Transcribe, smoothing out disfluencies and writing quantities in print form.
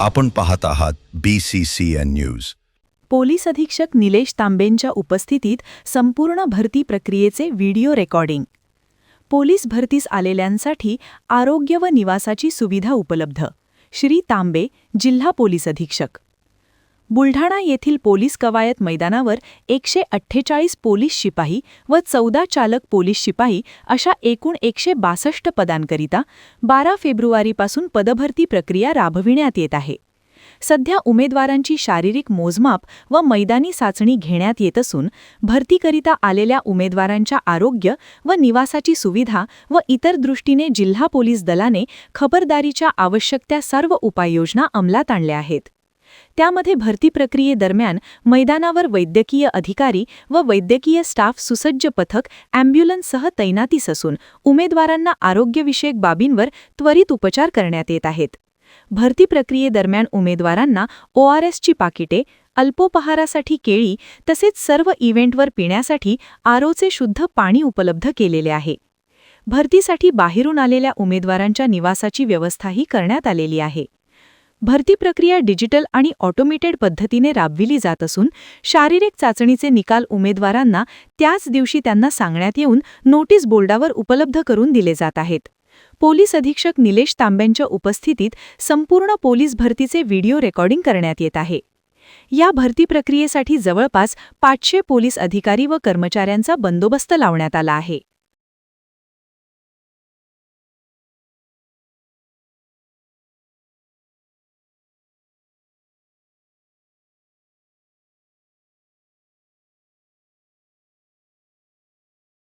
आपण पाहत आहात BCCN न्यूज. पोलीस अधीक्षक निलेश तांबेंच्या उपस्थितीत संपूर्ण भरती प्रक्रियेचे व्हिडिओ रेकॉर्डिंग. पोलीस भरतीस आलेल्यांसाठी आरोग्य व निवासाची सुविधा उपलब्ध. श्री तांबे, जिल्हा पोलीस अधीक्षक. बुलढाणा येथील पोलीस कवायत मैदानावर 148 पोलीस शिपाई व 14 चालक पोलीस शिपाई अशा एकूण 162 पदांकरिता 12 फेब्रुवारीपासून पदभरती प्रक्रिया राबविण्यात येत आहे. सध्या उमेदवारांची शारीरिक मोजमाप व मैदानी चाचणी घेण्यात येत असून भरतीकरिता आलेल्या उमेदवारांच्या आरोग्य व निवासाची सुविधा व इतर दृष्टीने जिल्हा पोलीस दलाने खबरदारीच्या आवश्यक त्या सर्व उपाययोजना अंमलात आणल्या आहेत. त्यामध्ये भरती प्रक्रियेदरम्यान मैदानावर वैद्यकीय अधिकारी व वैद्यकीय स्टाफ सुसज्ज पथक ॲम्ब्युलन्ससह तैनातीस असून उमेदवारांना आरोग्यविषयक बाबींवर त्वरित उपचार करण्यात येत आहेत. भरती प्रक्रियेदरम्यान उमेदवारांना ORSची पाकिटे, अल्पोपहारासाठी केळी तसेच सर्व इव्हेंटवर पिण्यासाठी आरोचे शुद्ध पाणी उपलब्ध केलेले आहे. भरतीसाठी बाहेरून आलेल्या उमेदवारांच्या निवासाची व्यवस्थाही करण्यात आलेली आहे. भरती प्रक्रिया डिजिटल आणि ऑटोमेटेड पद्धतीने राबविली जात असून शारीरिक चाचणीचे निकाल उमेदवारांना त्याच दिवशी त्यांना सांगण्यात येऊन नोटीस बोर्डावर उपलब्ध करून दिले जात आहेत. पोलीस अधीक्षक निलेश तांबेंच्या उपस्थितीत संपूर्ण पोलीस भरतीचे व्हिडिओ रेकॉर्डिंग करण्यात येत आहे. या भरती प्रक्रियेसाठी जवळपास 500 पोलीस अधिकारी व कर्मचाऱ्यांचा बंदोबस्त लावण्यात आला आहे.